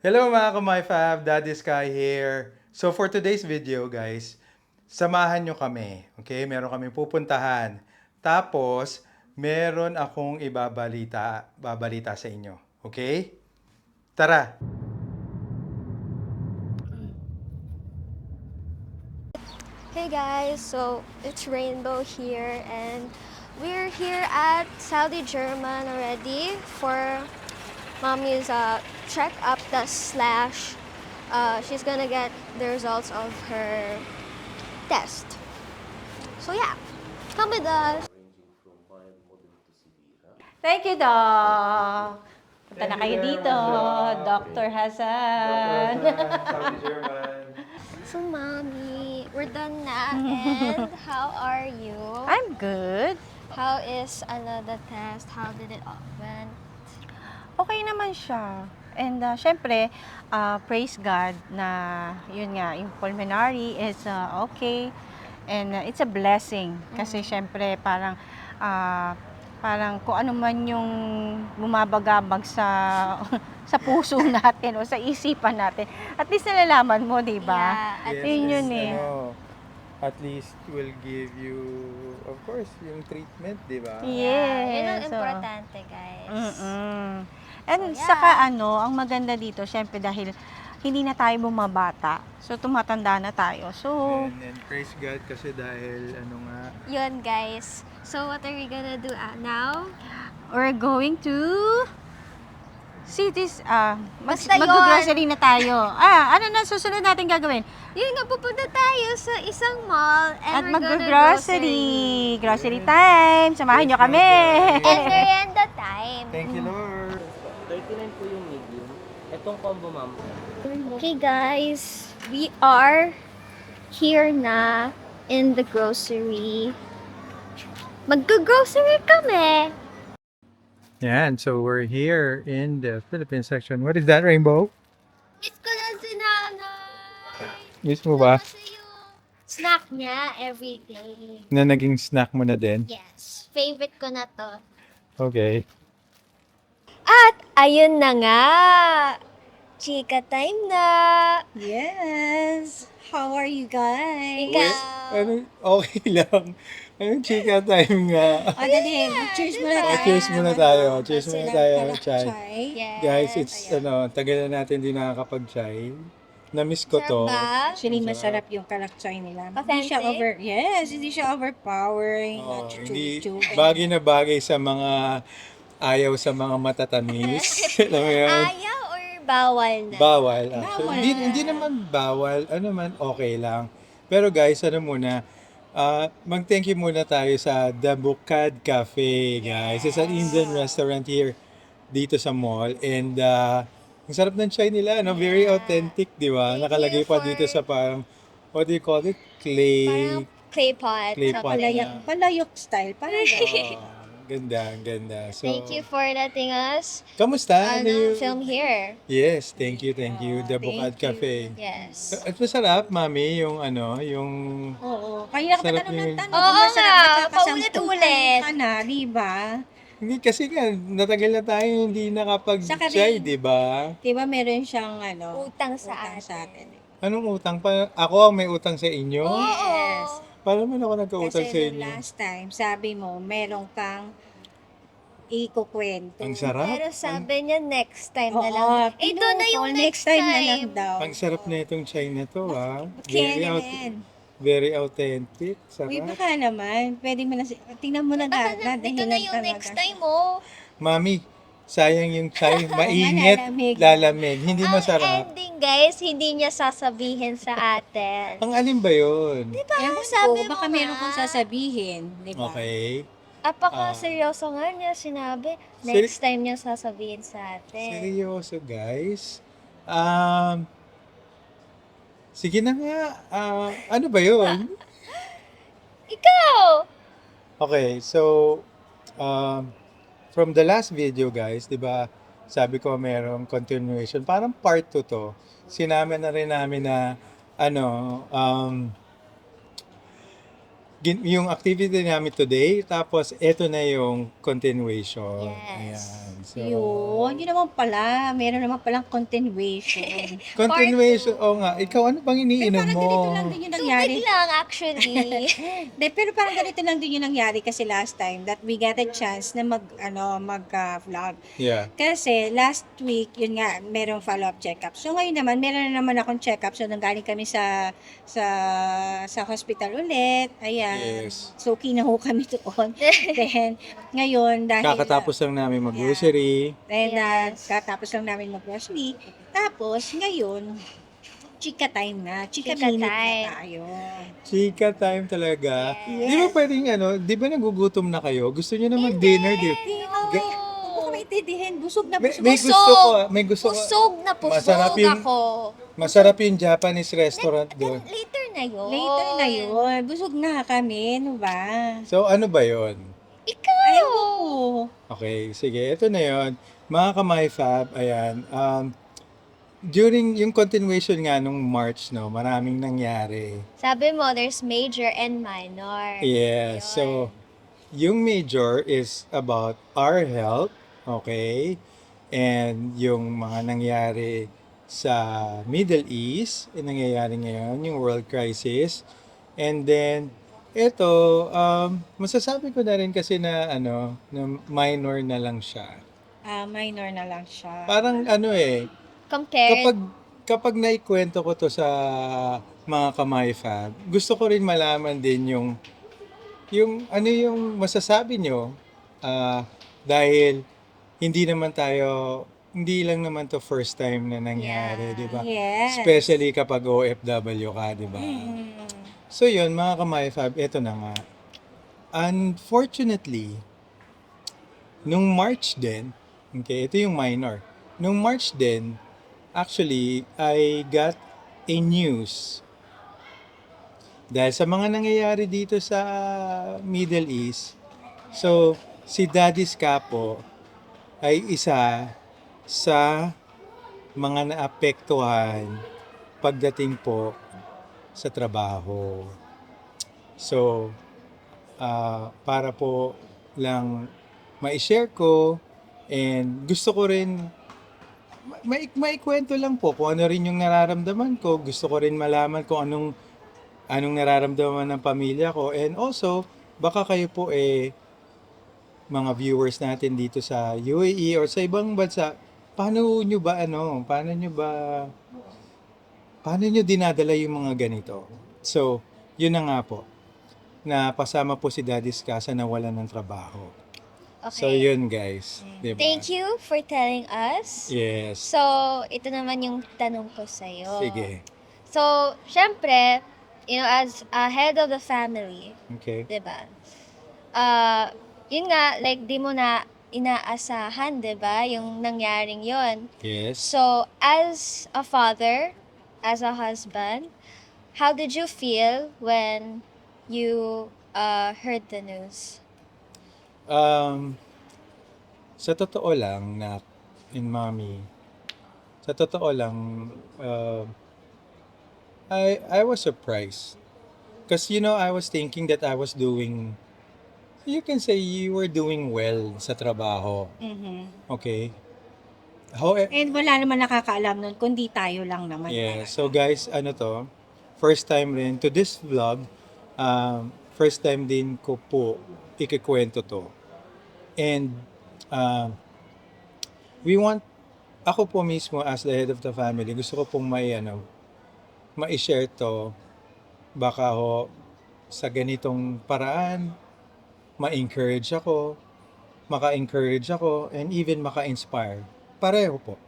Hello mga ka-My Fab, Daddy Sky here. So for today's video guys, samahan nyo kami. Okay, meron kaming pupuntahan. Tapos, meron akong babalita sa inyo. Okay? Tara! Hey guys, so it's Rainbow here and we're here at Saudi German already for mommy's check up the slash. She's gonna get the results of her test. So yeah, come with us. Thank you, Doc. Punta Thank na you kayo very dito, much, Doc. Dr. Hassan. Saudi German. So mommy, we're done na and how are you? I'm good. How is the test? How did it all went? Okay naman siya. And syempre, praise God na yun nga, yung pulmonary is okay. And it's a blessing. Kasi syempre, parang kung ano man yung bumabagabag sa sa puso natin o sa isipan natin. At least nalalaman mo, di ba? Yeah, at Yun least, yun eh. At least will give you, of course, yung treatment, di ba? Yeah, yun ang Yes. importante, guys. Mm-mm. And So, yeah. saka ang maganda dito, syempre dahil hindi na tayo bumabata. So, tumatanda na tayo. So, And praise God kasi dahil Yun, guys. So, what are we gonna do now? we're going to see this, Basta yun. mag-grocery na tayo. Ano na susunod natin gagawin? Yun nga, pupunta tayo sa isang mall and At we're gonna mag-grocery. Grocery time. Samahan nyo kami. And merienda time. Thank you, Lord. 39 po yung medium. Itong combo, ma'am. Okay, guys. We are here na in the grocery. Mag-grocery kami. Yan, so we're here in the Philippine section. What is that, Rainbow? Miss ko na si nanay. Miss mo ba? Kasi yung snack niya everyday. Na naging snack mo na din? Yes. Favorite ko na to. Okay. At ayun na nga. Chika time na. Yes. How are you guys? Ikaw. Okay lang. Anong chika time nga? Dali. Cheers muna tayo. Cheers muna tayo. Cheers muna tayo. Chai. Yes. Guys, it's tagal na natin hindi nakakapag-chai. Na-miss ko to. Sarap ba? Actually, masarap yung kalakchay nila. Authentic? Hindi siya overpowering. Oh, not hindi chuchu. bagay na bagay sa mga ayaw sa mga matatamis. Alam mo yun? Ayaw or bawal na? Bawal. Actually. Hindi naman bawal. Ano man, okay lang. Pero guys, mag-thank you muna tayo sa The Bukad Cafe, guys. It's an Indian restaurant here dito sa mall. And ang sarap ng chai nila, no? Very authentic, di ba? Thank Nakalagay you pa for- dito sa parang, what do you call it? Clay. Parang clay pot. Clay something. pot. Palayok style. Parang Ganda. So, Thank you for letting us kamusta? film here. Yes, thank you. The Bukad thank you. Cafe. Yes. At masarap, mami, yung Oo. Kaya Sarap nakatanong yun. ng tanong. Oo kung masarap, nga, nakakasampung paulit-ulit. ka na, di ba? Hindi kasi nga, natagal na tayo hindi Saka nakapag-chai, rin- di ba? Di ba meron siyang Utang sa sa atin. atin. Anong utang pa? Ako ang may utang sa inyo? Yes. Paano man ako nagkautang Kasi sa nung inyo? last time, sabi mo, meron kang ikukwento. Ang sarap. Pero sabi niya next time na Oo, lang. Ito na pinuto, yung next na lang time. daw. Ang sarap na itong chai na to, ha? Kaya naman. Very authentic. Uy, Sarap. baka naman. Pwede mo na, tingnan mo na Baka na, ito na yung next time, oh. Mami, sayang yung chai. Mainit, Lalamig. lalamig. Hindi Ang masarap. ending, guys, hindi niya sasabihin sa atin. Ang alin ba yun? Diba? Ewan Sabi ko, mo baka nga. meron kong sasabihin. Di ba? Okay. Apaka-seryoso nga niya sinabi. Seri- Next time niya sasabihin sa atin. Seryoso, guys. Sige na nga. Ano ba yun? Ikaw! Okay, so from the last video guys, 'di ba? Sabi ko merong continuation, parang part 2 to. Sinama na rin namin na ano, yung activity namin today, tapos eto na yung continuation. Yes. Ayan. So, Yun naman pala. Meron naman palang continuation. continuation. Oo nga. Ikaw, ano bang Pero iniinom parang mo? ganito lang din yung nangyari. Tubig lang, actually. De, pero parang ganito lang din yung nangyari kasi last time that we got a chance na mag-vlog. Yeah. Kasi last week, yun nga, merong follow-up check-up. So ngayon naman, meron na naman akong check-up. So nanggaling kami sa hospital ulit. Ayan. Yes. So kinaho kami doon. Then, ngayon, dahil... Kakatapos lang namin mag-grocery. Then, Yes. katapos lang namin mag-grocery. Tapos, ngayon, chika time na. Chika Chika minute time. na tayo. Chika time talaga. Yes. Di ba pwedeng di ba nagugutom na kayo? Gusto niyo na mag-dinner, di ba? Okay. Huwag mo maintindihin. Busog na May, busog. may Busog. gusto ko, may gusto ko. Pusog na pusog Masarap yung- ako. Masarap yung Japanese restaurant doon. Later na yun. Later na yun. Busog na kami. Ano ba? So, ano ba yon? Ikaw! Ayaw ko. Okay, sige. Ito na yon. Mga kamay fab, ayan. During yung continuation nga nung March, no, maraming nangyari. Sabi mo, there's major and minor. Yes. So, yung major is about our health, okay? And yung mga nangyari sa Middle East, yung nangyayari ngayon, yung world crisis. And then, ito, masasabi ko na rin kasi na, na minor na lang siya. Minor na lang siya. Parang Compared, kapag naikwento ko to sa mga kamay fab, gusto ko rin malaman din yung masasabi nyo, dahil hindi lang naman to first time na nangyari, di ba? Yes. Especially kapag OFW ka, di ba? So yun, mga kamay fab, eto na nga. Unfortunately, nung March din, okay, ito yung minor. Nung March din, actually, I got a news. Dahil sa mga nangyayari dito sa Middle East, so si Daddy's Capo ay isa sa mga naapektuhan pagdating po sa trabaho. So, para po lang ma-share ko and gusto ko rin maikwento lang po kung ano rin yung nararamdaman ko. Gusto ko rin malaman kung anong nararamdaman ng pamilya ko. And also, baka kayo po mga viewers natin dito sa UAE or sa ibang bansa, paano nyo dinadala yung mga ganito? So, yun na nga po. Napasama po si Daddy Ska sa nawalan ng trabaho. So, okay. yun guys. Diba? Thank you for telling us. Yes. So, ito naman yung tanong ko sa'yo. Sige. So, syempre, as a head of the family, Okay. diba? Yun nga, like, di mo na inaasahan, diba? Yung nangyaring yon. Yes. So, as a father, as a husband, how did you feel when you heard the news? Sa totoo lang, Nak and Mommy, sa totoo lang, I was surprised. Because, I was thinking that I was doing, you can say you were doing well sa trabaho. Okay? However, And wala naman nakakaalam nun, kundi tayo lang naman. yeah. So guys, first time rin to this vlog, first time din ko po ikikwento to. And ako po mismo as the head of the family, gusto ko pong ma-share to, baka sa ganitong paraan, ma-encourage ako, maka-encourage ako, and even maka-inspire. Pareho po.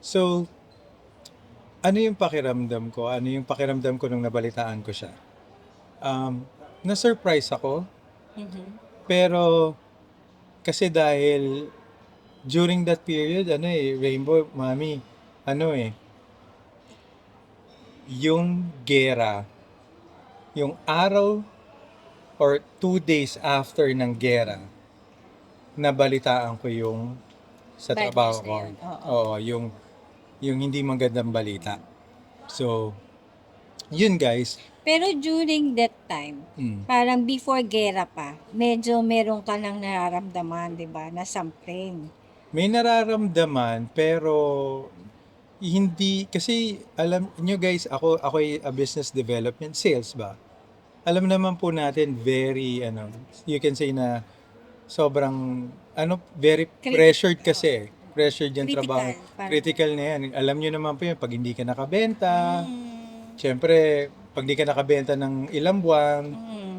So, ano yung pakiramdam ko? Ano yung pakiramdam ko nung nabalitaan ko siya? Na-surprise ako. Pero, kasi dahil during that period, Rainbow, Mami, yung gera, yung araw or 2 days after ng gera, nabalitaan ko yung sa Bad trabaho news na ko. yun, oo. Oo, yung hindi magandang balita. So, Yun guys. Pero during that time, parang before gera pa, medyo meron ka nang nararamdaman, di ba, na something. May nararamdaman pero hindi kasi alam nyo guys, ako ay a business development sales ba. Alam naman po natin very you can say na sobrang very pressured kasi. Pressured yung Critical, trabaho. parang. Critical na yan. Alam nyo naman po yun, pag hindi ka nakabenta, syempre, pag hindi ka nakabenta ng ilang buwan,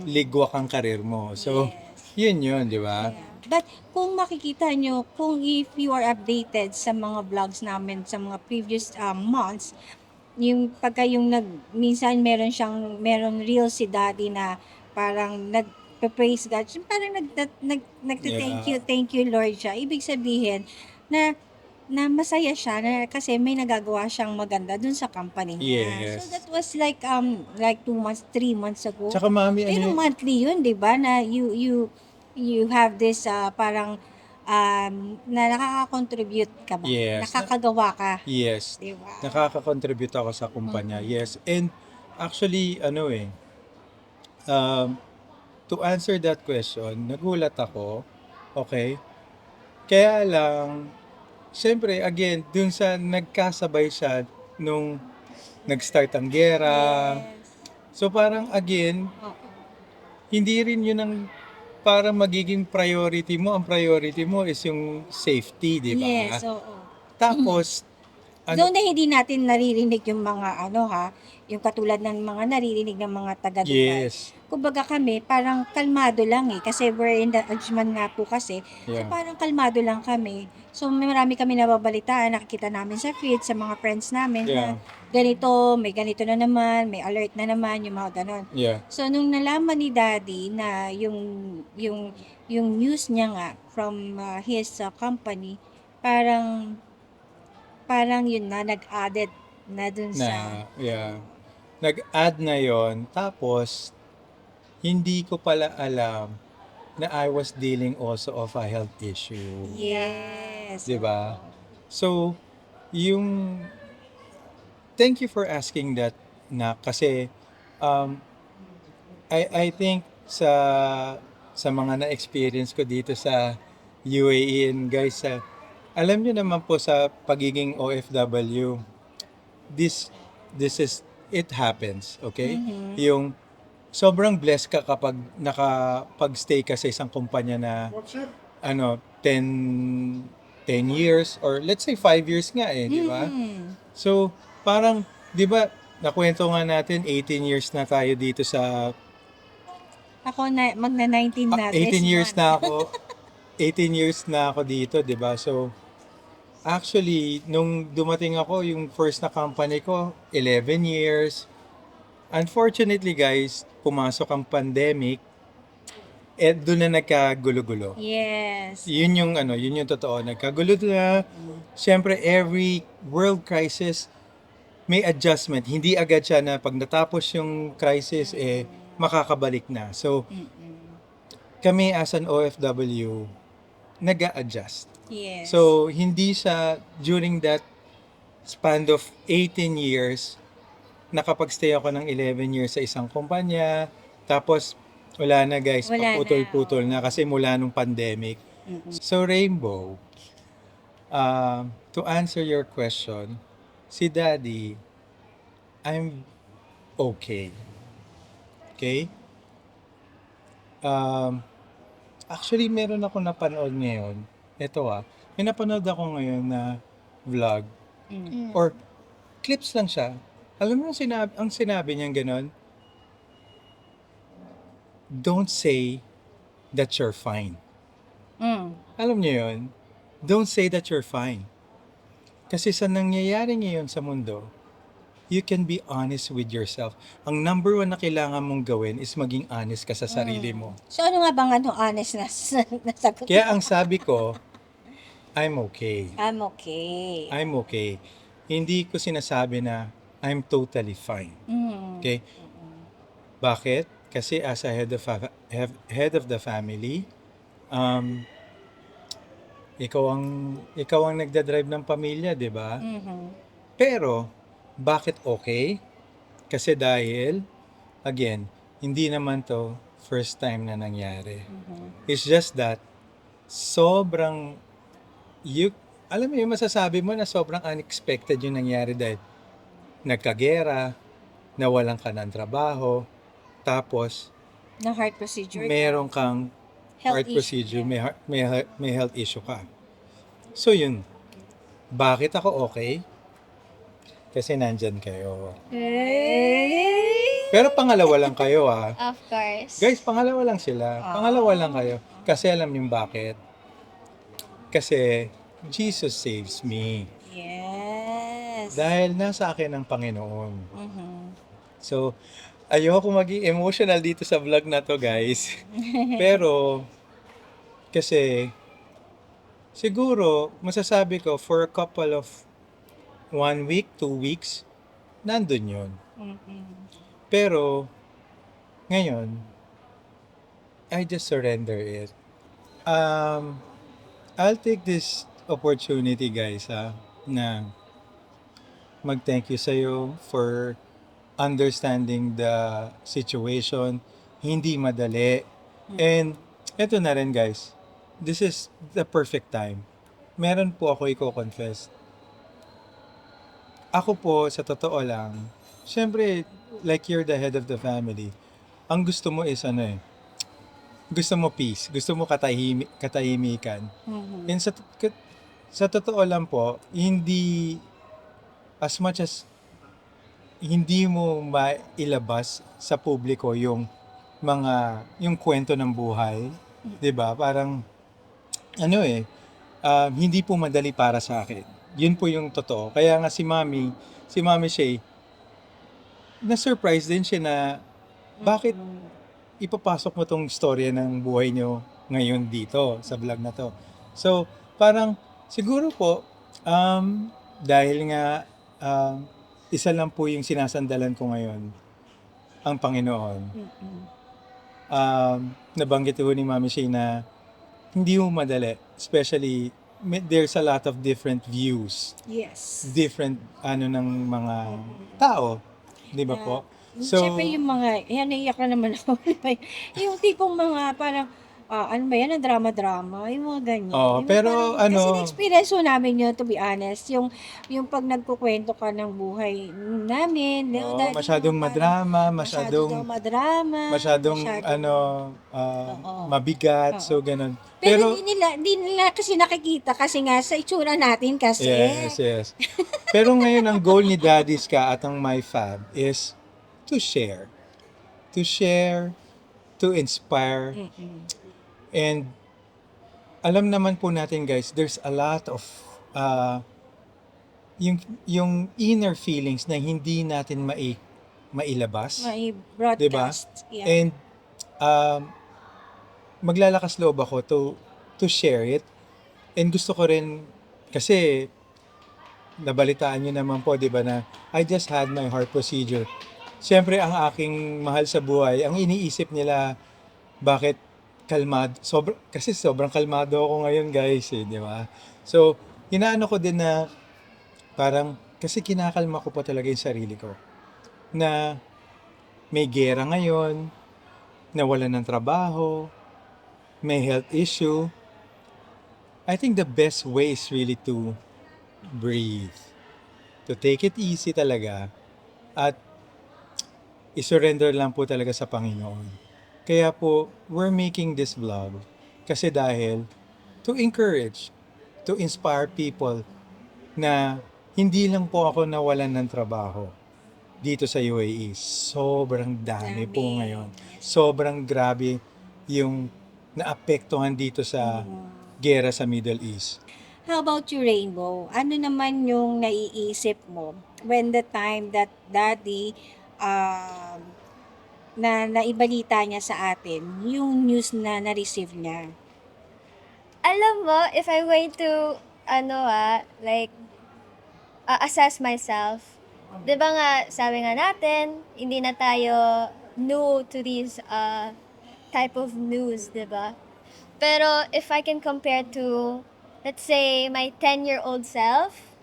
ligwak ang karir mo. So, yun, di ba? But kung makikita nyo, kung if you are updated sa mga vlogs namin sa mga previous months, yung pagka yung minsan meron real si daddy na parang nagpe-praise God, parang thank you Lord siya. Ibig sabihin na masaya siya na kasi may nagagawa siyang maganda dun sa company niya. Yes. So that was like 2 months, 3 months ago. Tsaka mami, Pero monthly yun, 'di ba? Na you have this parang na nakaka-contribute ka ba? Yes. Nakakagawa ka. Yes. 'Di ba? Nakaka-contribute ako sa kumpanya. Yes. And actually, to answer that question, nagulat ako. Okay? Kaya lang, siyempre, again, dun sa nagkasabay siya nung nag-start ang gera. So parang again, hindi rin yun ang para magiging priority mo. Ang priority mo is yung safety, di ba? Yes, oo. Tapos, Doon na hindi natin naririnig yung mga yung katulad ng mga naririnig ng mga taga-Dubai. yes. Kumbaga kami, parang kalmado lang kasi we're in the Ajman nga po kasi. So Yeah. parang kalmado lang kami. So marami kami nababalitaan, nakikita namin sa feed, sa mga friends namin Yeah. na ganito, may ganito na naman, may alert na naman, yung mga ganon. Yeah. So nung nalaman ni Daddy na yung news niya nga from his company, parang yun na nag-added na dun sa Yeah. Nag-add na yon. Tapos, hindi ko pala alam na I was dealing also of a health issue. yes. Di ba? So, yung thank you for asking that na kasi I think sa mga na-experience ko dito sa UAE and guys, alam niyo naman po sa pagiging OFW, this is it happens, okay? Yung sobrang blessed ka kapag nakapag-stay ka sa isang kumpanya na 10 years or let's say 5 years nga di ba? So, parang 'di ba nakwento nga natin 18 years na tayo dito sa Ako na magna-19 na 18 years na ako. 18 years na ako dito, 'di ba? So actually, nung dumating ako, yung first na company ko, 11 years. Unfortunately, guys, pumasok ang pandemic, doon na nagkagulo-gulo. Yes. Yun yung totoo, nagkagulo na. Siyempre, every world crisis may adjustment. Hindi agad siya na pag natapos yung crisis, makakabalik na. So, kami as an OFW, nag-a-adjust. Yes. So, hindi siya during that span of 18 years, nakapag-stay ako ng 11 years sa isang kumpanya. Tapos, wala na guys, Wala na, paputol-putol na kasi mula nung pandemic. So, Rainbow, to answer your question, si Daddy, I'm okay. Okay? Actually, meron ako napanood ngayon. Ito may napanood ako ngayon na vlog. Or clips lang siya. Alam mo ang sinabi niya gano'n? Don't say that you're fine. Alam niyo yun? Don't say that you're fine. Kasi sa nangyayari ngayon sa mundo, you can be honest with yourself. Ang number one na kailangan mong gawin is maging honest ka sa sarili mo. So ano nga bang honest na nasagot? Kaya ang sabi ko, I'm okay. I'm okay. I'm okay. Hindi ko sinasabi na I'm totally fine. Okay? Bakit? Kasi as a head of the family, ikaw ang nagdadrive ng pamilya, 'di ba? Pero bakit okay? Kasi dahil, again, hindi naman to first time na nangyari. It's just that, sobrang, alam mo yung masasabi mo na sobrang unexpected yung nangyari dahil nagkagera, nawalan ka ng trabaho, tapos Na heart procedure. meron kang heart issue, procedure, yeah. may health issue ka. So yun, bakit ako okay? Kasi nandyan kayo. Pero pangalawa lang kayo Of course. Guys, pangalawa lang sila. Pangalawa lang kayo. Kasi alam niyo bakit? Kasi Jesus saves me. Yes. Dahil nasa akin ang Panginoon. Mhm. So, ayoko maging emotional dito sa vlog na to, guys. Pero, kasi, siguro, masasabi ko, for a couple of 1 week, 2 weeks, nandun yun. Pero, ngayon, I just surrender it. I'll take this opportunity, guys, na mag-thank you sa'yo for understanding the situation. Hindi madali. And, eto na rin, guys. This is the perfect time. Meron po ako i-confess. Ako po, sa totoo lang, syempre, like you're the head of the family, ang gusto mo is gusto mo peace, gusto mo katahimikan. And sa totoo lang po, hindi, as much as hindi mo mailabas sa publiko yung yung kwento ng buhay, 'di ba? Parang, hindi po madali para sa akin. Yun po yung totoo. Kaya nga si Mami Shay, na-surprise din siya na bakit ipapasok mo tong storya ng buhay nyo ngayon dito sa vlog na to. So, parang siguro po, dahil nga isa lang po yung sinasandalan ko ngayon, ang Panginoon. Nabanggit ko ni Mami Shay na hindi mo madali. Especially, there's a lot of different views. Yes. Different ng mga tao. Di ba po? So, Siyempre yung mga, yan, naiyak na naman ako. Yung tipong mga parang, ano ba yan, ang drama-drama, yung mga ganyan. Oo, Yung pero parang, kasi na-experience ko namin yun, to be honest, yung pag nagkukwento ka ng buhay namin, masyadong madrama, masyadong madrama, masyadong mabigat, so ganun. Pero di nila kasi nakikita kasi nga sa itsura natin kasi. Yes. Pero ngayon ang goal ni Daddy Ska at ang My Fab is to share. To share, to inspire. And alam naman po natin, guys, there's a lot of yung inner feelings na hindi natin mailabas. May Diba? broadcast. Yeah. And maglalakas loob ako to share it. And gusto ko rin, kasi nabalitaan nyo naman po, di ba, na I just had my heart procedure. Siyempre, ang aking mahal sa buhay, ang iniisip nila, bakit kalmado? Kasi sobrang kalmado ako ngayon, guys, di ba? So, inaano ko din na, parang, kasi kinakalma ko pa talaga yung sarili ko. Na may gera ngayon, nawalan ng trabaho, may health issue. I think the best way is really to breathe. To take it easy talaga. At isurrender lang po talaga sa Panginoon. Kaya po, we're making this vlog. Kasi dahil, to encourage, to inspire people na hindi lang po ako nawalan ng trabaho dito sa UAE. Sobrang dami po ngayon. Sobrang grabe yung naapektuhan dito sa gera sa Middle East. How about you, Rainbow? Ano naman yung naiisip mo when the time that Daddy na naibalita niya sa atin, yung news na na-receive niya? Alam mo, if I'm going to, assess myself, di ba nga, sabi nga natin, hindi na tayo new to these type of news, di ba? Pero if I can compare to, let's say, my 10-year-old self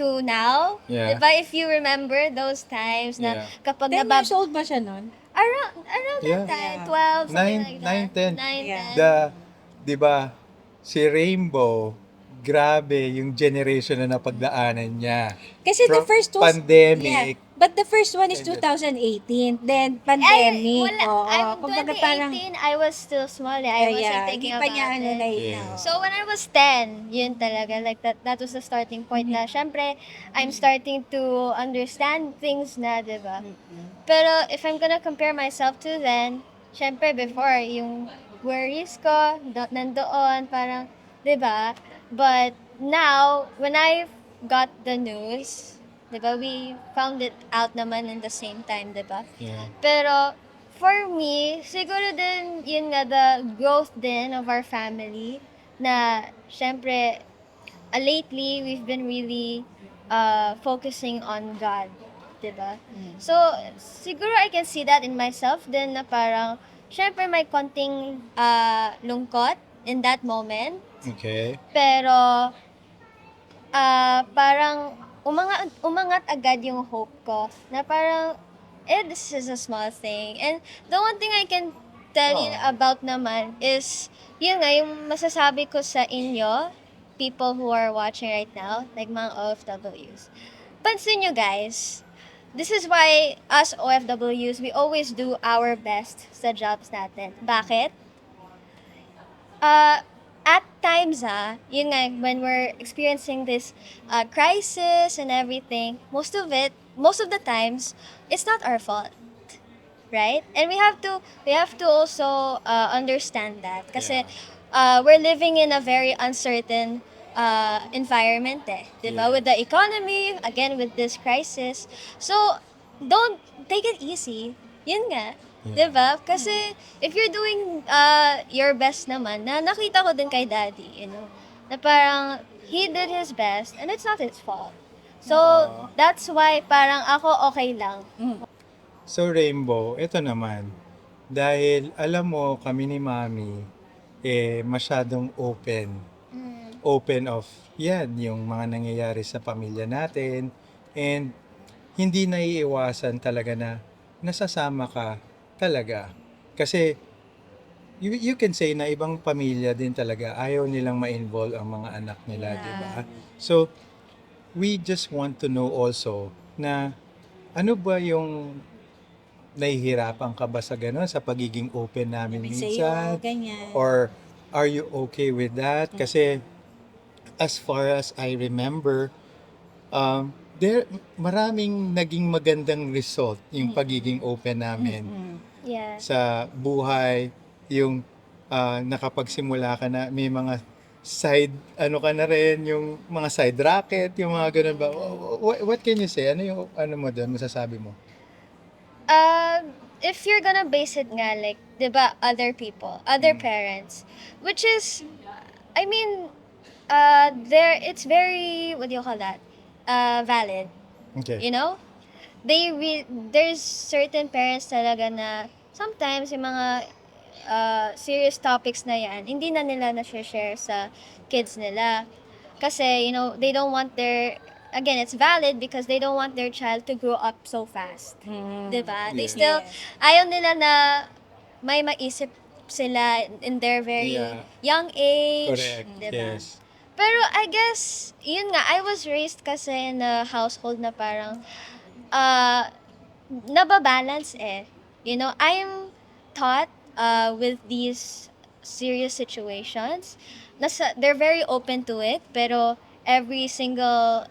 to now. Yeah. Diba, if you remember those times na Yeah. kapag 10 years old ba siya nun? around Yeah. that time, Yeah. 12, something Nine- like nine, that. 10. 9, Yeah. 10. The, di ba, si Rainbow, grabe yung generation na napagdaanan niya. Kasi the From first was... pandemic. Yeah. But the first one is And 2018. Then, Ay, pandemic. wala. Oo. I'm Kumbaga 2018, parang... I was still small. I wasn't yeah, thinking hindi pa about niya ano na it. yun. Yeah. So when I was 10, yun talaga, like that was the starting point na, syempre, I'm starting to understand things na, di ba? Pero if I'm gonna compare myself to then, syempre before, yung worries ko, nandoon, parang, di ba? But now, when I got the news, di ba, we found it out naman in the same time, di ba? Yeah. Pero, for me, siguro din, yun nga, the growth din of our family, na, syempre, lately, we've been really focusing on God, diba? So, siguro I can see that in myself din na parang, syempre may konting lungkot in that moment, Okay. pero parang umangat agad yung hope ko na parang, this is a small thing. And the one thing I can tell you about naman is, yun nga, yung masasabi ko sa inyo, people who are watching right now, like mga OFWs. Pansin nyo guys, this is why us OFWs, we always do our best sa jobs natin. Bakit? At times, yun nga, when we're experiencing this crisis and everything, most of the times, it's not our fault, right? And we have to also understand that, kasi we're living in a very uncertain environment, diba? Yeah. With the economy, again with this crisis, so don't take it easy. Yun nga. Yeah. Diba? Kasi if you're doing your best naman, na nakita ko din kay Daddy, na parang he did his best and it's not his fault. So, that's why parang ako okay lang. So Rainbow, ito naman. Dahil alam mo kami ni Mami, masyadong open. Open of yan, yung mga nangyayari sa pamilya natin. And hindi naiiwasan talaga na nasasama ka talaga. Kasi you can say na ibang pamilya din talaga ayaw nilang ma-involve ang mga anak nila, di ba? So, we just want to know also na ano ba yung nahihirapan ka ba sa gano'n, sa pagiging open namin Sabi minsan? sa'yo, ganyan. Or are you okay with that? Kasi as far as I remember, maraming naging magandang result yung pagiging open namin Yeah. sa buhay, yung nakapagsimula ka na, may mga side, ano ka na rin, yung mga side racket, yung mga ganun ba? What can you say? Ano yung, ano mo doon, masasabi mo? If you're gonna base it nga, like, diba, other people, other parents, which is, I mean, it's very, what do you call that? Valid. Okay. You know? There's certain parents talaga na sometimes yung mga serious topics na yan, hindi na nila na-share sa kids nila. Kasi, they don't want again, it's valid because they don't want their child to grow up so fast. Diba? They Yeah. still, ayaw nila na may maisip sila in their very Yeah. young age. Correct. Diba? Yes. Pero I guess, yun nga, I was raised kasi in a household na parang, nababalance I'm taught with these serious situations, they're very open to it, pero every single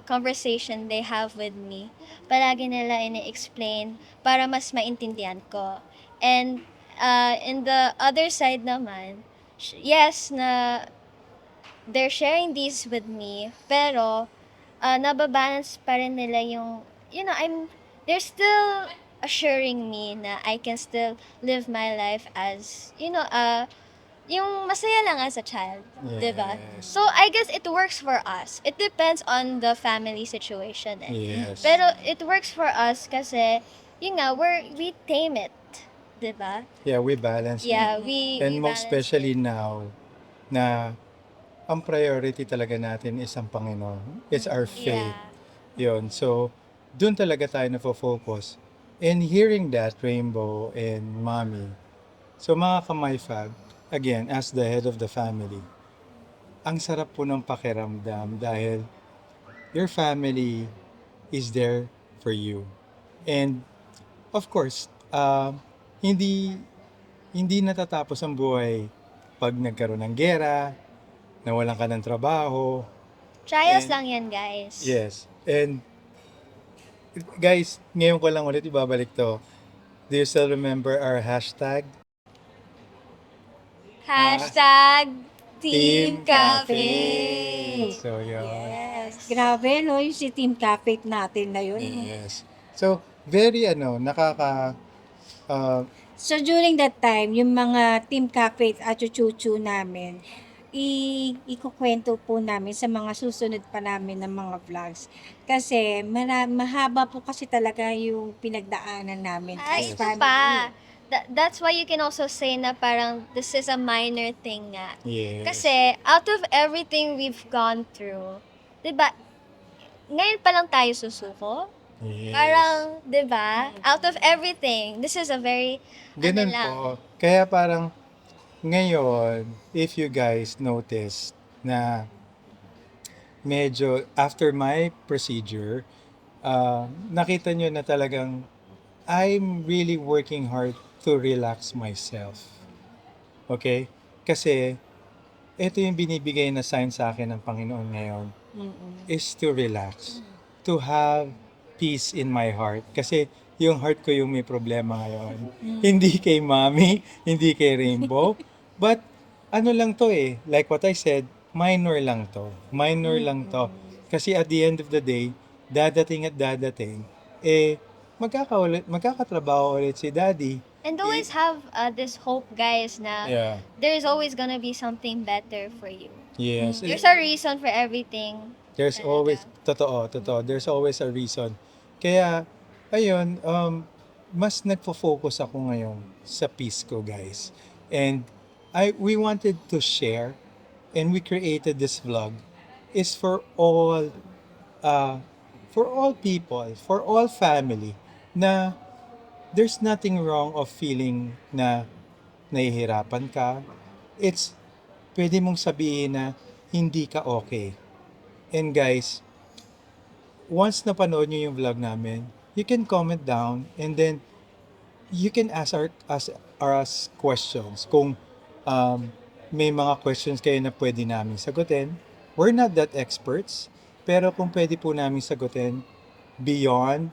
conversation they have with me, palagi nila ini-explain para mas maintindihan ko. And in the other side naman, yes, na they're sharing these with me, pero nababalance pa rin nila yung, they're still assuring me na I can still live my life as, yung masaya lang as a child, diba? Yes. So, I guess it works for us. It depends on the family situation. Yes. Pero it works for us kasi, yun nga, we tame it, diba? Yeah, we balance. Yeah, it. we And we most balance especially it. now na ang priority talaga natin is ang Panginoon. It's our faith. Yun. So, dun talaga tayo na-focus. And hearing that, Rainbow and Mommy, so mga ka-MyFab, again, as the head of the family, ang sarap po ng pakiramdam dahil your family is there for you. And of course, hindi hindi natatapos ang buhay pag nagkaroon ng gera, nawalan ka ng trabaho. Trials And- lang yan, guys. Yes. And guys, ngayon ko lang ulit ibabalik to. Do you still remember our hashtag? Hashtag Team Team Cafe. So, yun. Yes. Grabe, no? Yung si Team Cafe natin na yun. Yes. So, very nakaka So during that time, yung mga Team Cafe at chuchu namin, ikukwento po namin sa mga susunod pa namin ng mga vlogs. Kasi mahaba po kasi talaga yung pinagdaanan namin Ay, as ito family. pa. That's why you can also say na parang this is a minor thing nga. yes. Kasi out of everything we've gone through, 'di ba? Ngayon pa lang tayo susuko. Yes. Parang, 'di ba? Out of everything, this is a very Ganun lang. po. Kaya parang ngayon, if you guys notice na medyo after my procedure, nakita nyo na talagang I'm really working hard to relax myself. Okay? Kasi ito yung binibigay na sign sa akin ng Panginoon ngayon is to relax. To have peace in my heart. Kasi yung heart ko yung may problema ngayon. Hindi kay Mommy, hindi kay Rainbow. But ano lang to like what I said, minor lang to. Minor lang to. Kasi at the end of the day, dadating at dadating, magkakatrabaho ulit si Daddy. And always have this hope, guys, na Yeah. there's always gonna be something better for you. Yes. There's a reason for everything. There's Talaga. always, totoo. There's always a reason. Kaya, ayun, mas nagfo-focus ako ngayon sa peace ko, guys. And we wanted to share, and we created this vlog, is for all people, for all family, na there's nothing wrong of feeling na nahihirapan ka. It's, pwede mong sabihin na hindi ka okay. And guys, once napanood nyo yung vlog namin, you can comment down and then you can ask us questions. Kung may mga questions kayo na pwede namin sagutin, we're not that experts, pero kung pwede po namin sagutin beyond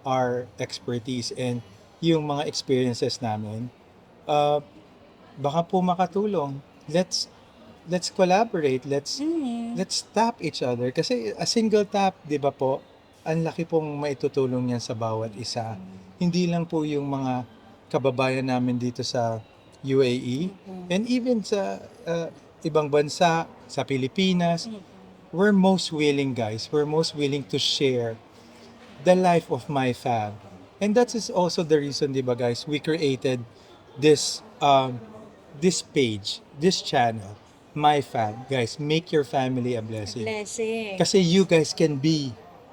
our expertise and yung mga experiences namin, baka po makatulong. Let's collaborate. Let's tap each other. Kasi a single tap, di ba po, ang laki pong maitutulong yan sa bawat isa. Hindi lang po yung mga kababayan namin dito sa UAE and even sa ibang bansa, sa Pilipinas. We're most willing, guys. We're most willing to share the life of my fam. And that is also the reason, di ba guys, we created this this page, this channel, My Fam. Guys, make your family a blessing. Blessing. Kasi you guys can be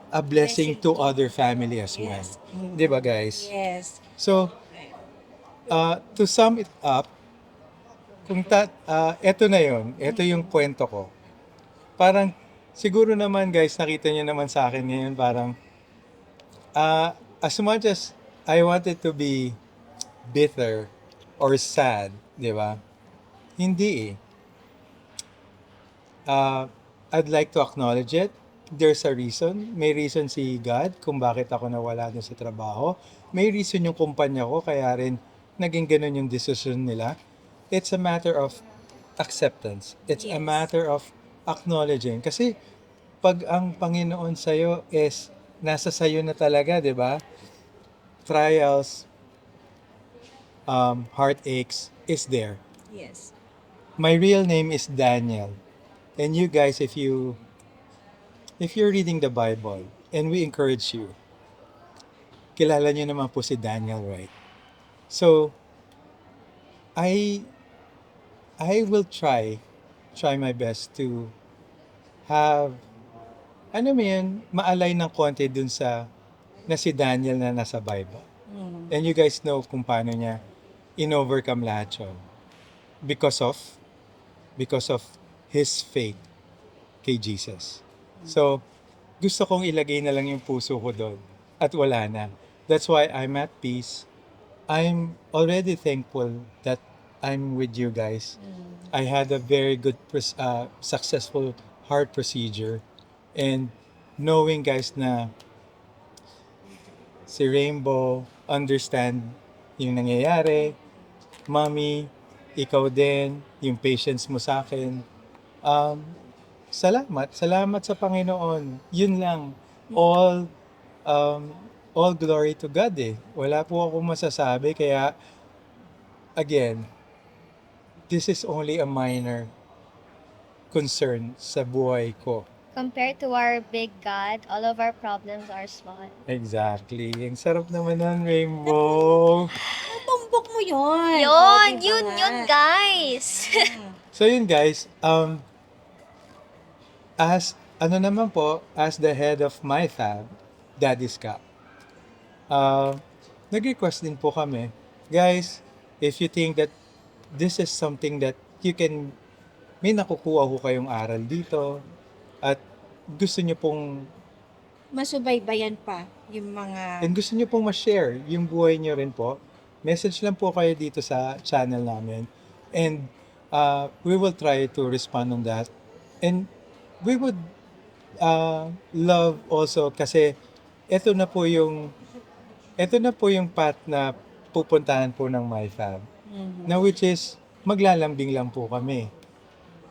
a blessing to other family as well. Yes. Di ba guys? Yes. So, to sum it up, eto na yun. Eto yung kwento ko. Parang, siguro naman guys, nakita niyo naman sa akin ngayon, parang, as much as I wanted to be bitter or sad, di ba? Hindi I'd like to acknowledge it. There's a reason. May reason si God kung bakit ako nawala dun sa trabaho. May reason yung kumpanya ko kaya rin naging ganun yung decision nila. It's a matter of acceptance. It's a Yes. matter of acknowledging. Kasi pag ang Panginoon sa'yo is nasa sa'yo na talaga, di ba? Trials, heartaches is there. Yes. My real name is Daniel. And you guys, if you're reading the Bible, and we encourage you, kilala niyo naman po si Daniel, right? So, I will try try my best to have, ano mo yun, maalay ng konti dun sa, na si Daniel na nasa Bible. And you guys know kung paano niya in-overcome lahat yun. Because of his faith kay Jesus. So, gusto kong ilagay na lang yung puso ko doon. At wala na. That's why I'm at peace. I'm already thankful that I'm with you guys. I had a very good, successful heart procedure. And knowing guys na si Rainbow understand yung nangyayari, Mommy, ikaw din, yung patience mo sa akin. Salamat sa Panginoon. Yun lang. All um, all glory to God eh. Wala po akong masasabi kaya again, this is only a minor concern sa buhay ko. Compared to our big God, all of our problems are small. Exactly. Ang sarap naman ng Rainbow. Tumbok mo yun. Yun, O, diba yun, nga? yun, guys. So yun guys, as ano naman po, as the head of my fam, Daddy's Cup, nag-request din po kami, guys, if you think that this is something that you can, may nakukuha ko kayong aral dito, at gusto nyo pong, Masubaybayan pa yung mga... and gusto nyo pong ma-share yung buhay nyo rin po, message lang po kayo dito sa channel namin. And we will try to respond on that. And we would love also kasi ito na po yung path na pupuntahan po ng MyFab. Na which is maglalambing lang po kami.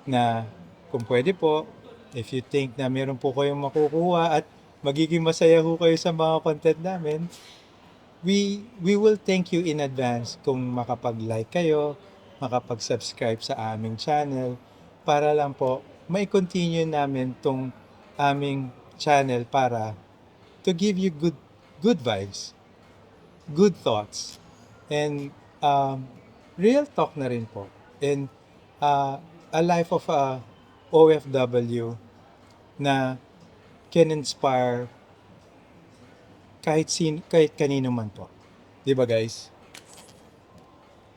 Na kung pwede po, if you think na meron po kayong makukuha at magiging masaya ho kayo sa mga content namin, we will thank you in advance kung makapag-like kayo, makapag-subscribe sa aming channel para lang po may-continue namin tong aming channel para to give you good vibes, good thoughts, and real talk na rin po. And a life of a OFW na can inspire kahit kanino man po. 'Di ba guys?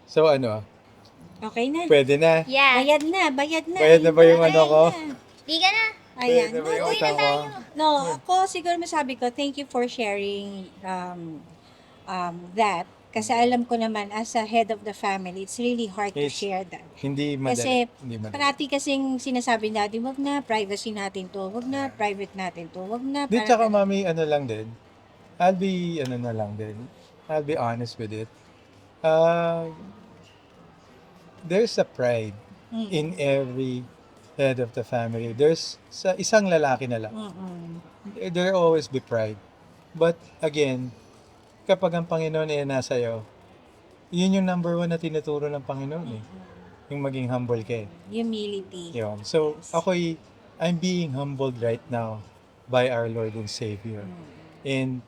So ano, Okay na. pwede na. Yeah. Bayad na, bayad na. Bayad na ba yung ano ko? Di ka na. Ayan. Pwede ba yung Okay utang na. ko? No, ako siguro masabi ko, thank you for sharing that. Kasi alam ko naman, as a head of the family, it's really hard to It's share that. Hindi madali. Kasi Hindi madali. parati kasing sinasabi natin, wag na, privacy natin to, wag na, private natin to, wag na, Di tsaka mami, ano lang din. I'll be honest with it. There's a pride in every head of the family. There's sa isang lalaki na lang. There always be pride. But again, kapag ang Panginoon ay nasa iyo, yun yung number one na tinuturo ng Panginoon eh. Yung maging humble ka eh. Humility. Yun. So, I'm being humbled right now by our Lord and Savior. And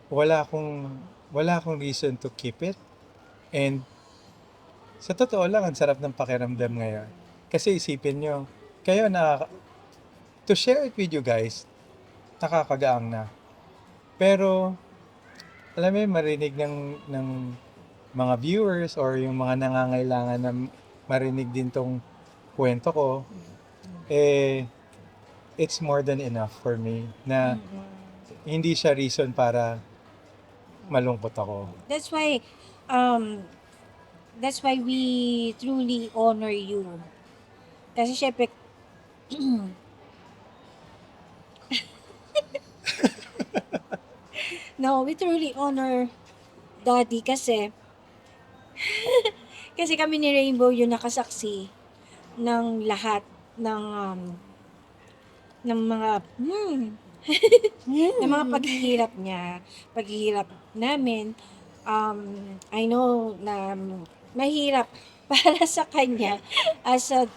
wala akong reason to keep it. And sa totoo lang, ang sarap ng pakiramdam ngayon. Kasi isipin nyo, to share it with you guys, nakakagaang na. Pero, alam mo, marinig ng mga viewers or yung mga nangangailangan na marinig din tong kwento ko, it's more than enough for me na hindi siya reason para malungkot ako. That's why we truly honor you. Kasi syempre, no, we truly honor Daddy kasi kasi kami ni Rainbow yung nakasaksi ng lahat ng mga ng mga paghihirap namin. I know na mahirap para sa kanya as a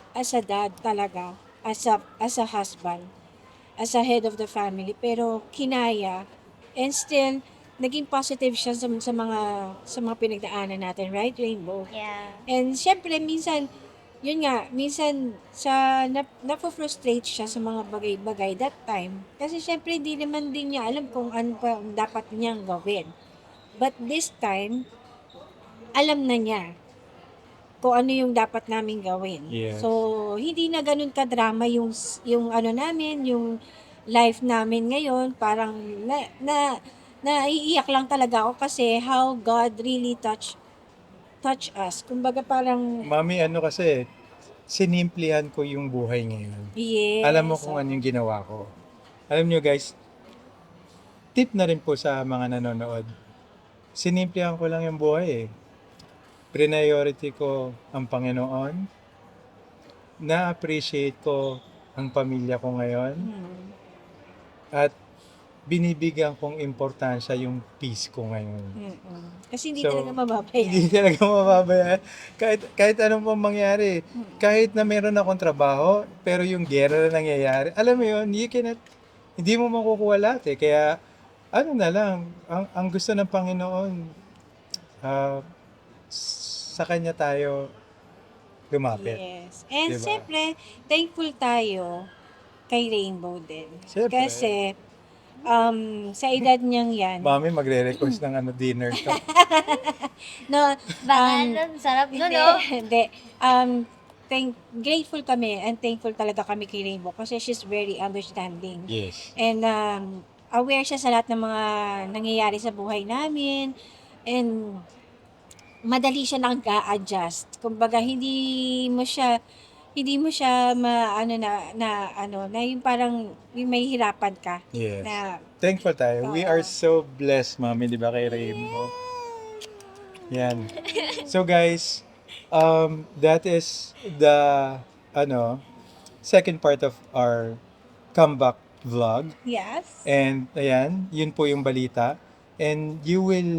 dad talaga, as a husband, as a head of the family, pero kinaya, and still naging positive siya sa mga pinagdaanan natin, right, Rainbow? Yeah. And syempre minsan yun nga, minsan napofrustrate siya sa mga bagay-bagay that time. Kasi syempre hindi naman din niya alam kung ano pa ang dapat niyang gawin. But this time, alam na niya kung ano yung dapat namin gawin. Yes. So, hindi na ganun ka-drama yung ano namin, yung life namin ngayon. Parang naiiyak lang talaga ako kasi how God really touch us. Kumbaga parang, Mami, ano kasi, sinimplihan ko yung buhay ngayon. yes. Alam mo kung ano yung ginawa ko. Alam nyo guys, tip na rin po sa mga nanonood. Sinimplihan ko lang yung buhay eh. Priority ko ang Panginoon. Na-appreciate ko ang pamilya ko ngayon. At binibigyan kong importansya yung peace ko ngayon. Kasi hindi So, talaga mababayan. Hindi talaga mababayaan. Kahit anong pang mangyari. Kahit na meron akong trabaho, pero yung gera na nangyayari, alam mo yun, hindi mo makukuha lahat eh. Kaya, ano na lang, ang gusto ng Panginoon, ah, sa Kanya tayo lumapit. Yes. And Diba? siyempre, thankful tayo kay Rainbow din. Siyempre. Kasi, sa edad niyang yan, Mami, magre-request ng dinner to. no, Baka sarap no, hindi, no? hindi. Grateful kami and thankful talaga kami kay Rainbow kasi she's very understanding. Yes. And aware siya sa lahat ng mga nangyayari sa buhay namin. And madali siya nag-a-adjust. Kumbaga, hindi mo siya na yung parang yung may hirapan ka. Yes. Na, Thankful tayo. We Oo. are so blessed, Mami, di ba, kay Rainbow? Yan. So guys, that is the second part of our comeback vlog. yes. And ayan, yun po yung balita. And you will,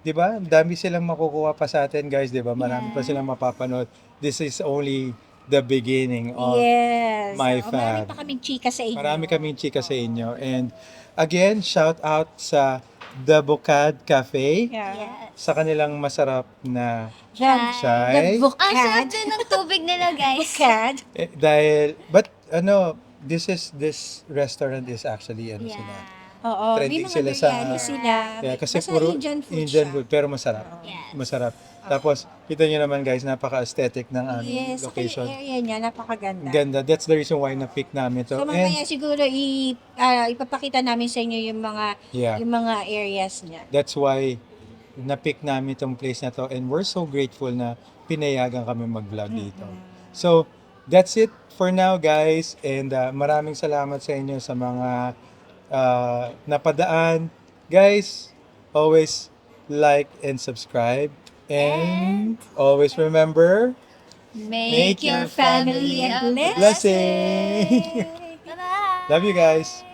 'di ba? Dami silang makukuha pa sa atin, guys, 'di ba? Marami pa silang mapapanood. This is only the beginning of Yes. my Oo, fab. Marami pa kaming chika sa inyo. Marami kaming chika sa inyo. And again, shout out sa The Bocad Cafe Yeah. sa kanilang masarap na The chai. Ang sarap Bukad. din ng tubig nila, guys. Bukad. But this restaurant is actually Yeah. sila. Oo, Trending may mga sila sa- biryani sila. Yeah, kasi Basta puro Indian food Indian siya. food, pero masarap. Yes. Masarap. Tapos, kita nyo naman guys, napaka-aesthetic ng aming Yes, saka location. yung area niya, napakaganda. Ganda. That's the reason why na-pick namin to. So mamaya siguro ipapakita namin sa inyo Yeah. yung mga areas niya. That's why na-pick namin tong place na to, and we're so grateful na pinayagan kami mag-vlog dito. So, that's it for now guys, and maraming salamat sa inyo sa mga napadaan. Guys, always like and subscribe, and always remember, Make your family a blessing. Bye-bye. Love you guys.